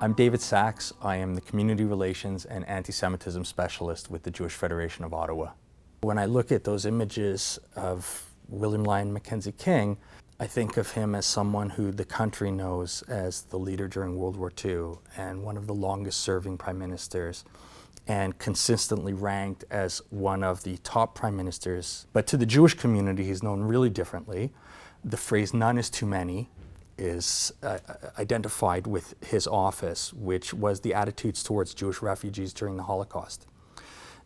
I'm David Sachs. I am the Community Relations and Anti-Semitism Specialist with the Jewish Federation of Ottawa. When I look at those images of William Lyon Mackenzie King, I think of him as someone who the country knows as the leader during World War II and one of the longest serving prime ministers, and consistently ranked as one of the top prime ministers. But to the Jewish community, he's known really differently. The phrase "none is too many" is identified with his office, which was the attitudes towards Jewish refugees during the Holocaust.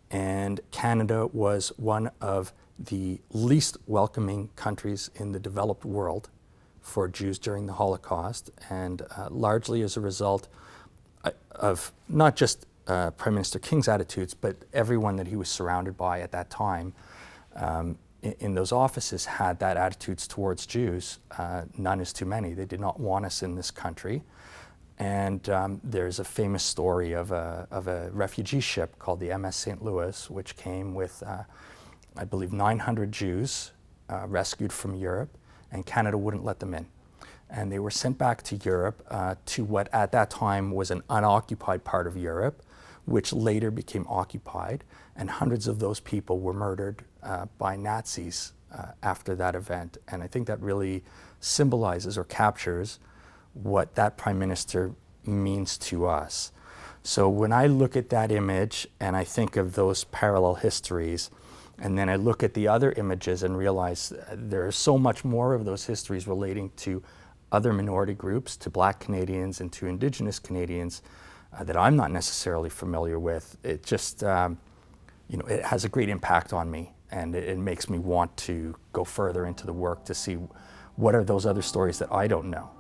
And Canada was one of the least welcoming countries in the developed world for Jews during the Holocaust, and largely as a result of not just Prime Minister King's attitudes, but everyone that he was surrounded by at that time in those offices had that attitudes towards Jews. None is too many. They did not want us in this country. And there's a famous story of a refugee ship called the MS St. Louis, which came with, I believe, 900 Jews rescued from Europe, and Canada wouldn't let them in. And they were sent back to Europe, to what at that time was an unoccupied part of Europe, which later became occupied, and hundreds of those people were murdered by Nazis after that event. And I think that really symbolizes or captures what that prime minister means to us. So when I look at that image and I think of those parallel histories, and then I look at the other images and realize there is so much more of those histories relating to other minority groups, to Black Canadians and to Indigenous Canadians, that I'm not necessarily familiar with, it just, it has a great impact on me, and it makes me want to go further into the work to see what are those other stories that I don't know.